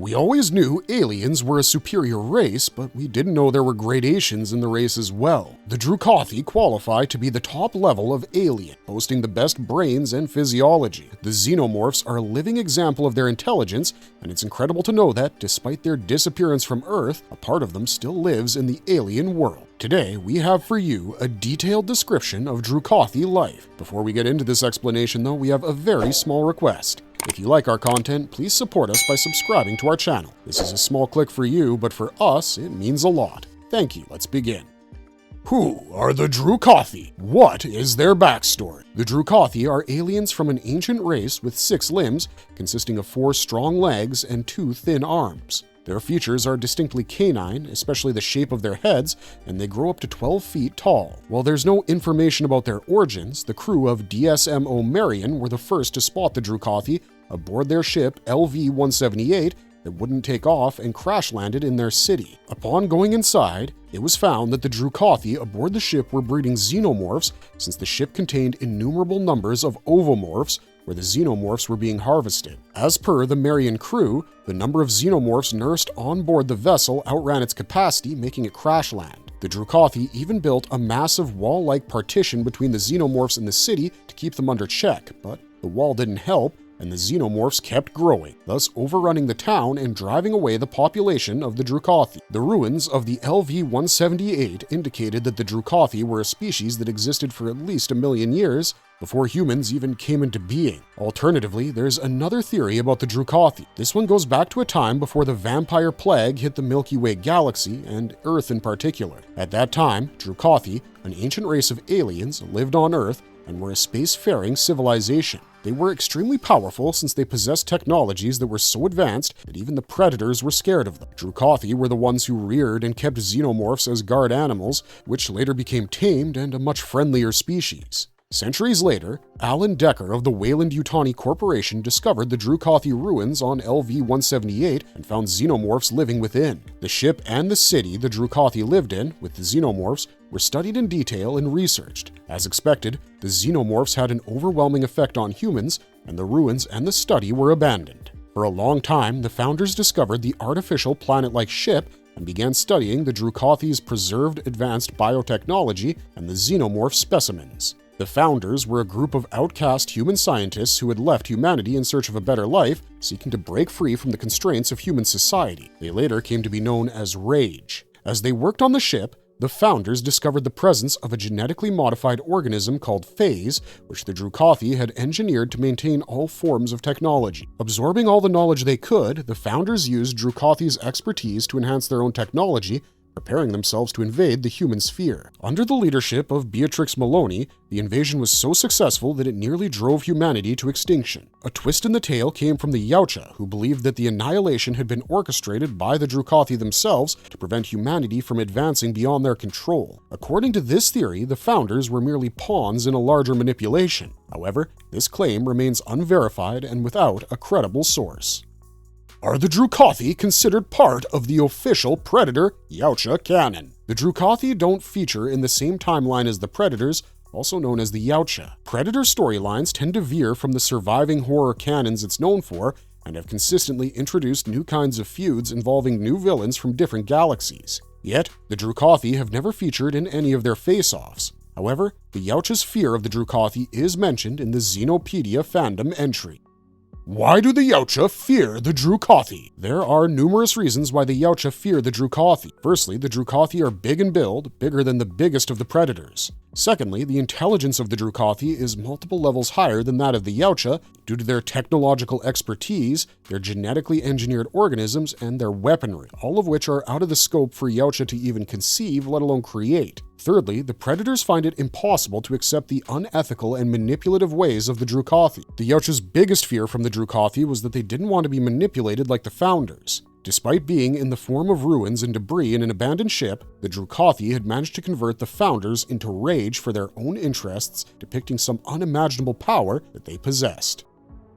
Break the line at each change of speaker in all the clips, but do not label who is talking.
We always knew aliens were a superior race, but we didn't know there were gradations in the race as well. The Drukathi qualify to be the top level of alien, boasting the best brains and physiology. The Xenomorphs are a living example of their intelligence, and it's incredible to know that, despite their disappearance from Earth, a part of them still lives in the alien world. Today, we have for you a detailed description of Drukathi life. Before we get into this explanation, though, we have a very small request. If you like our content, please support us by subscribing to our channel. This is a small click for you, but for us, it means a lot. Thank you. Let's begin. Who are the Drukathi? What is their backstory? The Drukathi are aliens from an ancient race with 6 limbs, consisting of 4 strong legs and 2 thin arms. Their features are distinctly canine, especially the shape of their heads, and they grow up to 12 feet tall. While there's no information about their origins, the crew of DSMO Marion were the first to spot the Drukathi aboard their ship LV-178 that wouldn't take off and crash-landed in their city. Upon going inside, it was found that the Drukathi aboard the ship were breeding xenomorphs, since the ship contained innumerable numbers of ovomorphs, where the xenomorphs were being harvested. As per the Marion crew, the number of xenomorphs nursed on board the vessel outran its capacity, making it crash land. The Drukathi even built a massive wall-like partition between the xenomorphs and the city to keep them under check, but the wall didn't help, and the xenomorphs kept growing, thus overrunning the town and driving away the population of the Drukathi. The ruins of the LV-178 indicated that the Drukathi were a species that existed for at least 1 million years before humans even came into being. Alternatively, there's another theory about the Drukathi. This one goes back to a time before the vampire plague hit the Milky Way galaxy, and Earth in particular. At that time, Drukathi, an ancient race of aliens, lived on Earth and were a spacefaring civilization. They were extremely powerful since they possessed technologies that were so advanced that even the predators were scared of them. Drukathi were the ones who reared and kept xenomorphs as guard animals, which later became tamed and a much friendlier species. Centuries later, Alan Decker of the Weyland-Yutani Corporation discovered the Drukathi ruins on LV-178 and found xenomorphs living within. The ship and the city the Drukathi lived in, with the xenomorphs, were studied in detail and researched. As expected, the xenomorphs had an overwhelming effect on humans, and the ruins and the study were abandoned. For a long time, the founders discovered the artificial planet-like ship and began studying the Drukathi's preserved advanced biotechnology and the xenomorph specimens. The founders were a group of outcast human scientists who had left humanity in search of a better life, seeking to break free from the constraints of human society. They later came to be known as Rage. As they worked on the ship, the founders discovered the presence of a genetically modified organism called phase, which the Drukathi had engineered to maintain all forms of technology. Absorbing all the knowledge they could, the founders used Drukathi's expertise to enhance their own technology, preparing themselves to invade the human sphere. Under the leadership of Beatrix Maloney, the invasion was so successful that it nearly drove humanity to extinction. A twist in the tale came from the Yautja, who believed that the annihilation had been orchestrated by the Drukathi themselves to prevent humanity from advancing beyond their control. According to this theory, the founders were merely pawns in a larger manipulation. However, this claim remains unverified and without a credible source. Are the Drukathi considered part of the official Predator Yautja canon? The Drukathi don't feature in the same timeline as the Predators, also known as the Yautja. Predator storylines tend to veer from the surviving horror canons it's known for, and have consistently introduced new kinds of feuds involving new villains from different galaxies. Yet, the Drukathi have never featured in any of their face-offs. However, the Yautja's fear of the Drukathi is mentioned in the Xenopedia fandom entry. Why do the Yautja fear the Drukathi? There are numerous reasons why the Yautja fear the Drukathi. Firstly, the Drukathi are big in build, bigger than the biggest of the predators. Secondly, the intelligence of the Drukathi is multiple levels higher than that of the Yautja due to their technological expertise, their genetically engineered organisms, and their weaponry, all of which are out of the scope for Yautja to even conceive, let alone create. Thirdly, the predators find it impossible to accept the unethical and manipulative ways of the Drukathi. The Yautja's biggest fear from the Drukathi was that they didn't want to be manipulated like the founders. Despite being in the form of ruins and debris in an abandoned ship, the Drukathi had managed to convert the founders into rage for their own interests, depicting some unimaginable power that they possessed.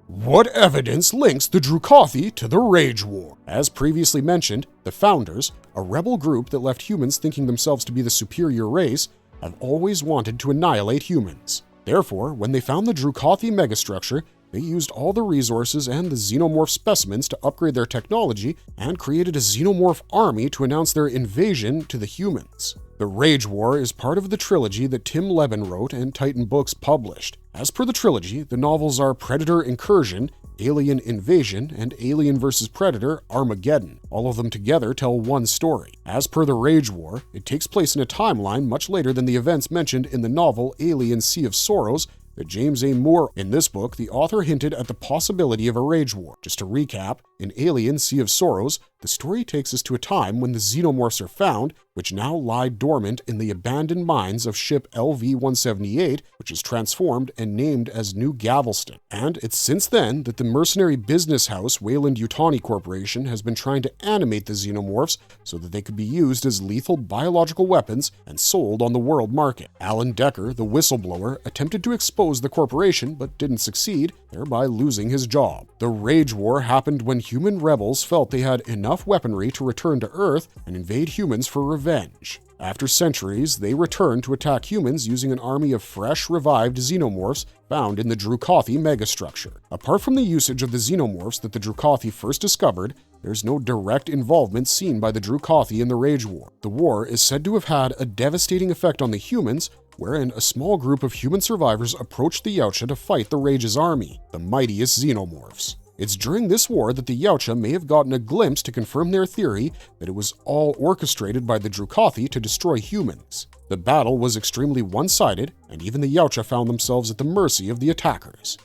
What evidence links the Drukathi to the Rage War? As previously mentioned, the Founders, a rebel group that left humans thinking themselves to be the superior race, have always wanted to annihilate humans. Therefore, when they found the Drukathi megastructure, They used all the resources and the xenomorph specimens to upgrade their technology and created a xenomorph army to announce their invasion to the humans. The Rage War is part of the trilogy that Tim Leben wrote and Titan Books published. As per the trilogy, the novels are Predator Incursion, Alien Invasion, and Alien vs. Predator Armageddon. All of them together tell one story. As per the Rage War, it takes place in a timeline much later than the events mentioned in the novel Alien Sea of Sorrows that James A. Moore. In this book, the author hinted at the possibility of a Rage War. Just to recap, in Alien Sea of Sorrows, the story takes us to a time when the xenomorphs are found, which now lie dormant in the abandoned mines of ship LV-178, which is transformed and named as New Galveston. And it's since then that the mercenary business house Weyland-Yutani Corporation has been trying to animate the xenomorphs so that they could be used as lethal biological weapons and sold on the world market. Alan Decker, the whistleblower, attempted to expose the corporation but didn't succeed, thereby losing his job. The Rage War happened when human rebels felt they had enough weaponry to return to Earth and invade humans for revenge. After centuries, they returned to attack humans using an army of fresh, revived xenomorphs found in the Drukathi megastructure. Apart from the usage of the xenomorphs that the Drukathi first discovered, there's no direct involvement seen by the Drukathi in the Rage War. The war is said to have had a devastating effect on the humans, wherein a small group of human survivors approached the Yautja to fight the Rage's army, the mightiest xenomorphs. It's during this war that the Yautja may have gotten a glimpse to confirm their theory that it was all orchestrated by the Drukathi to destroy humans. The battle was extremely one-sided, and even the Yautja found themselves at the mercy of the attackers.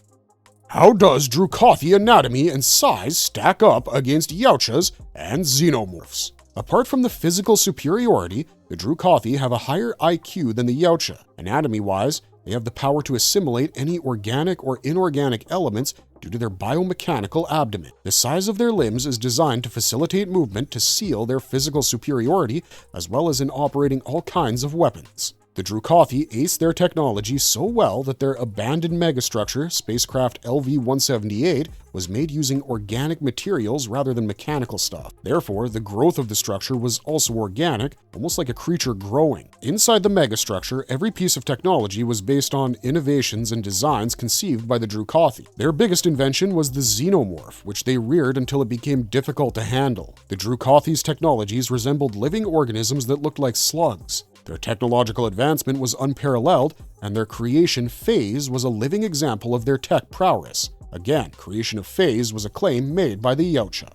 How does Drukathi anatomy and size stack up against Yautjas and xenomorphs? Apart from the physical superiority, the Drukathi have a higher IQ than the Yautja. Anatomy-wise, they have the power to assimilate any organic or inorganic elements due to their biomechanical abdomen. The size of their limbs is designed to facilitate movement to seal their physical superiority, as well as in operating all kinds of weapons. The Drukathi ace their technology so well that their abandoned megastructure, spacecraft LV-178, was made using organic materials rather than mechanical stuff. Therefore, the growth of the structure was also organic, almost like a creature growing. Inside the megastructure, every piece of technology was based on innovations and designs conceived by the Drukathi. Their biggest invention was the Xenomorph, which they reared until it became difficult to handle. The Drukathi's technologies resembled living organisms that looked like slugs. Their technological advancement was unparalleled, and their creation phase was a living example of their tech prowess. Again, creation of phase was a claim made by the Yautja.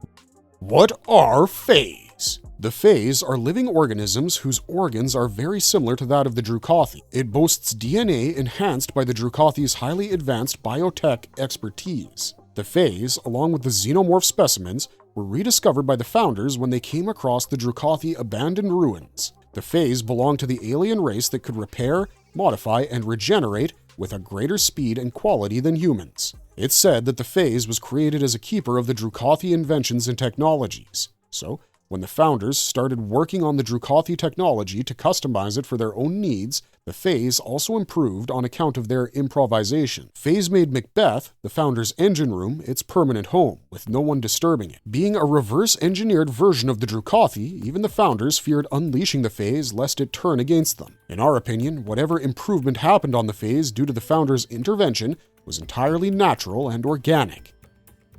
What are phase? The phase are living organisms whose organs are very similar to that of the Drukathi. It boasts DNA enhanced by the Drukathi's highly advanced biotech expertise. The phase, along with the xenomorph specimens, were rediscovered by the founders when they came across the Drukathi abandoned ruins. The phase belonged to the alien race that could repair, modify, and regenerate with a greater speed and quality than humans. It's said that the phase was created as a keeper of the Drukathi inventions and technologies. So, when the founders started working on the Drukathi technology to customize it for their own needs, the phase also improved on account of their improvisation. Phase made Macbeth, the founders' engine room, its permanent home, with no one disturbing it. Being a reverse-engineered version of the Drukathi, even the founders feared unleashing the phase lest it turn against them. In our opinion, whatever improvement happened on the phase due to the founders' intervention was entirely natural and organic.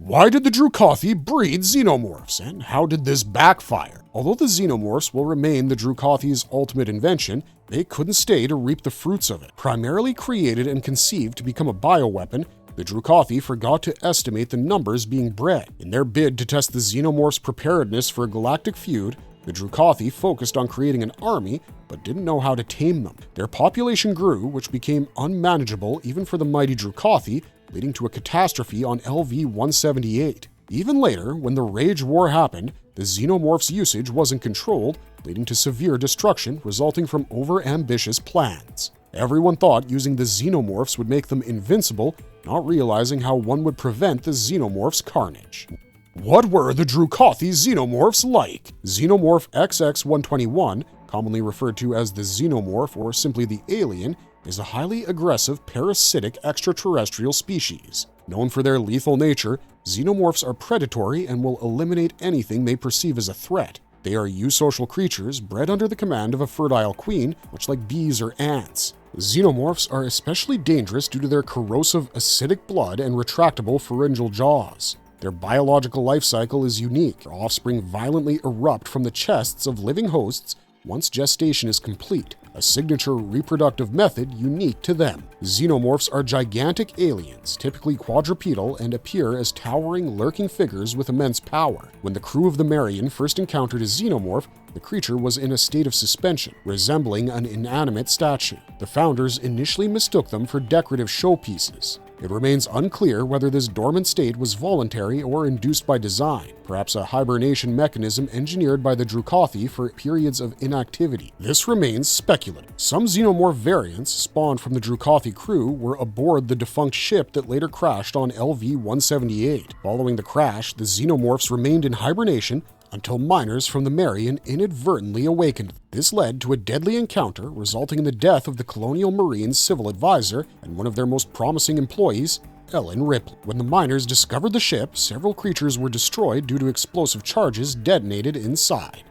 Why did the Drukathi breed xenomorphs, and how did this backfire? Although the xenomorphs will remain the Drukathi's ultimate invention, they couldn't stay to reap the fruits of it. Primarily created and conceived to become a bioweapon, the Drukathi forgot to estimate the numbers being bred. In their bid to test the xenomorphs' preparedness for a galactic feud, the Drukathi focused on creating an army, but didn't know how to tame them. Their population grew, which became unmanageable even for the mighty Drukathi, leading to a catastrophe on LV-178. Even later, when the Rage War happened, the xenomorphs' usage wasn't controlled, leading to severe destruction resulting from over-ambitious plans. Everyone thought using the xenomorphs would make them invincible, not realizing how one would prevent the xenomorphs' carnage. What were the Drukathi xenomorphs like? Xenomorph XX-121, commonly referred to as the Xenomorph or simply the Alien, is a highly aggressive parasitic extraterrestrial species. Known for their lethal nature, xenomorphs are predatory and will eliminate anything they perceive as a threat. They are eusocial creatures bred under the command of a fertile queen, much like bees or ants. Xenomorphs are especially dangerous due to their corrosive acidic blood and retractable pharyngeal jaws. Their biological life cycle is unique. Their offspring violently erupt from the chests of living hosts once gestation is complete, a signature reproductive method unique to them. Xenomorphs are gigantic aliens, typically quadrupedal, and appear as towering, lurking figures with immense power. When the crew of the Marion first encountered a xenomorph, the creature was in a state of suspension, resembling an inanimate statue. The founders initially mistook them for decorative showpieces. It remains unclear whether this dormant state was voluntary or induced by design, perhaps a hibernation mechanism engineered by the Drukathi for periods of inactivity. This remains speculative. Some xenomorph variants spawned from the Drukathi crew were aboard the defunct ship that later crashed on LV-178. Following the crash, the xenomorphs remained in hibernation until miners from the Marion inadvertently awakened. This led to a deadly encounter, resulting in the death of the Colonial Marines' civil advisor and one of their most promising employees, Ellen Ripley. When the miners discovered the ship, several creatures were destroyed due to explosive charges detonated inside.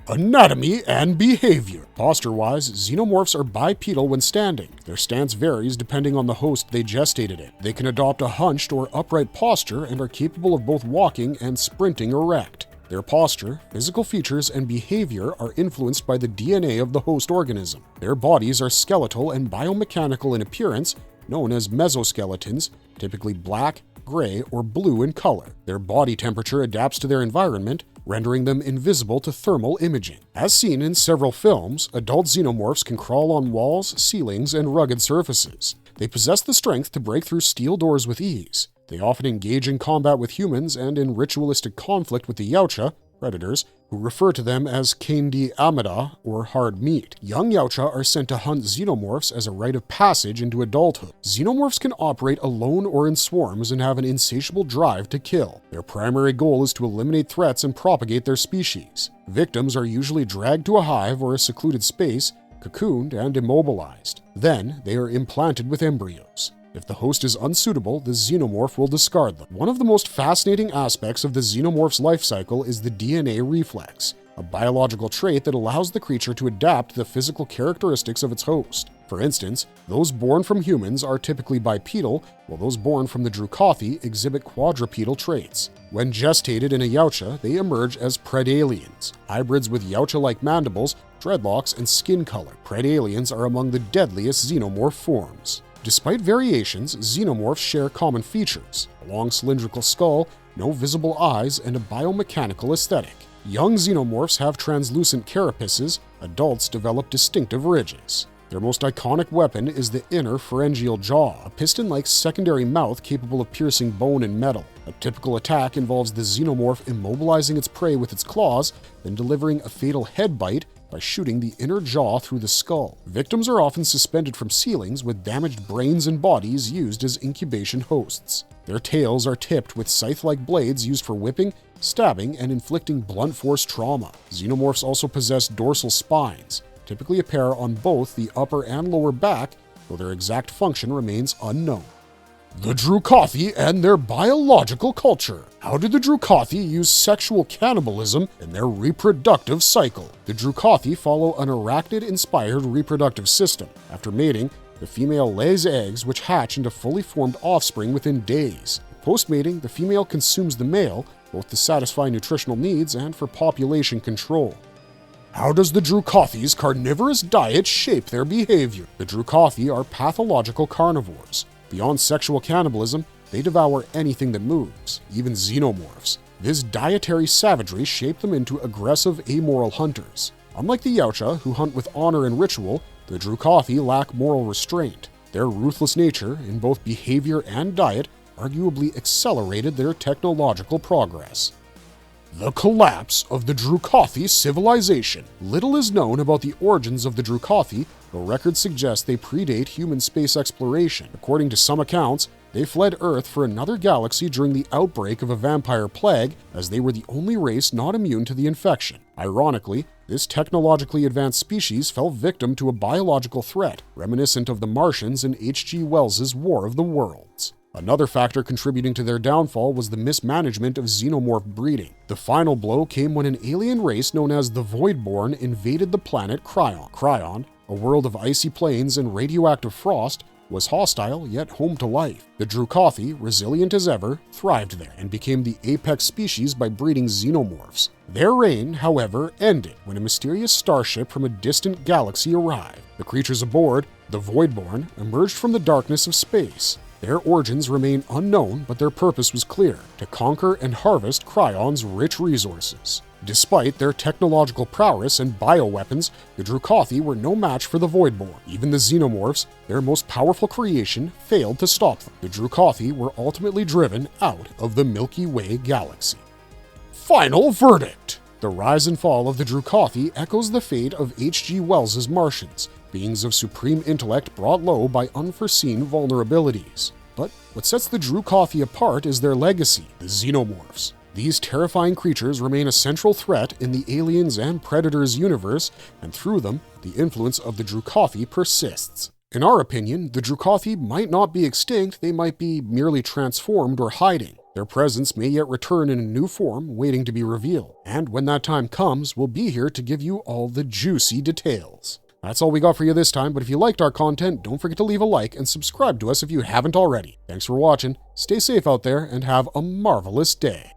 Anatomy and behavior. Posture-wise, xenomorphs are bipedal when standing. Their stance varies depending on the host they gestated in. They can adopt a hunched or upright posture and are capable of both walking and sprinting erect. Their posture, physical features, and behavior are influenced by the DNA of the host organism. Their bodies are skeletal and biomechanical in appearance, known as mesoskeletons, typically black, gray, or blue in color. Their body temperature adapts to their environment, rendering them invisible to thermal imaging. As seen in several films, adult xenomorphs can crawl on walls, ceilings, and rugged surfaces. They possess the strength to break through steel doors with ease. They often engage in combat with humans and in ritualistic conflict with the Yautja, predators, who refer to them as Kandi Amida, or hard meat. Young Yautja are sent to hunt xenomorphs as a rite of passage into adulthood. Xenomorphs can operate alone or in swarms and have an insatiable drive to kill. Their primary goal is to eliminate threats and propagate their species. Victims are usually dragged to a hive or a secluded space, cocooned and immobilized. Then they are implanted with embryos. If the host is unsuitable, the xenomorph will discard them. One of the most fascinating aspects of the xenomorph's life cycle is the DNA reflex, a biological trait that allows the creature to adapt to the physical characteristics of its host. For instance, those born from humans are typically bipedal, while those born from the Drukathi exhibit quadrupedal traits. When gestated in a Yautja, they emerge as predaliens, hybrids with Yautja-like mandibles, dreadlocks, and skin color. Predaliens are among the deadliest xenomorph forms. Despite variations, xenomorphs share common features: a long cylindrical skull, no visible eyes, and a biomechanical aesthetic. Young xenomorphs have translucent carapaces, adults develop distinctive ridges. Their most iconic weapon is the inner pharyngeal jaw, a piston-like secondary mouth capable of piercing bone and metal. A typical attack involves the xenomorph immobilizing its prey with its claws, then delivering a fatal head bite by shooting the inner jaw through the skull. Victims are often suspended from ceilings with damaged brains and bodies used as incubation hosts. Their tails are tipped with scythe-like blades used for whipping, stabbing, and inflicting blunt force trauma. Xenomorphs also possess dorsal spines, typically a pair on both the upper and lower back, though their exact function remains unknown. The Drukathi and their biological culture. How did the Drukathi use sexual cannibalism in their reproductive cycle? The Drukathi follow an arachnid-inspired reproductive system. After mating, the female lays eggs which hatch into fully formed offspring within days. Post-mating, the female consumes the male, both to satisfy nutritional needs and for population control. How does the Drukathi's carnivorous diet shape their behavior? The Drukathi are pathological carnivores. Beyond sexual cannibalism, they devour anything that moves, even xenomorphs. This dietary savagery shaped them into aggressive, amoral hunters. Unlike the Yautja, who hunt with honor and ritual, the Drukathi lack moral restraint. Their ruthless nature, in both behavior and diet, arguably accelerated their technological progress. The collapse of the Drukathi civilization. Little is known about the origins of the Drukathi, though records suggest they predate human space exploration. According to some accounts, they fled Earth for another galaxy during the outbreak of a vampire plague, as they were the only race not immune to the infection. Ironically, this technologically advanced species fell victim to a biological threat, reminiscent of the Martians in H.G. Wells's War of the Worlds. Another factor contributing to their downfall was the mismanagement of xenomorph breeding. The final blow came when an alien race known as the Voidborn invaded the planet Cryon. Cryon, a world of icy plains and radioactive frost, was hostile yet home to life. The Drukathi, resilient as ever, thrived there and became the apex species by breeding xenomorphs. Their reign, however, ended when a mysterious starship from a distant galaxy arrived. The creatures aboard, the Voidborn, emerged from the darkness of space. Their origins remain unknown, but their purpose was clear: to conquer and harvest Cryon's rich resources. Despite their technological prowess and bioweapons, the Drukathi were no match for the Voidborn. Even the Xenomorphs, their most powerful creation, failed to stop them. The Drukathi were ultimately driven out of the Milky Way galaxy. Final verdict! The rise and fall of the Drukathi echoes the fate of H.G. Wells's Martians, beings of supreme intellect brought low by unforeseen vulnerabilities. But what sets the Drukathi apart is their legacy, the Xenomorphs. These terrifying creatures remain a central threat in the Aliens and Predators universe, and through them, the influence of the Drukathi persists. In our opinion, the Drukathi might not be extinct, they might be merely transformed or hiding. Their presence may yet return in a new form, waiting to be revealed. And when that time comes, we'll be here to give you all the juicy details. That's all we got for you this time, but if you liked our content, don't forget to leave a like and subscribe to us if you haven't already. Thanks for watching, stay safe out there, and have a marvelous day.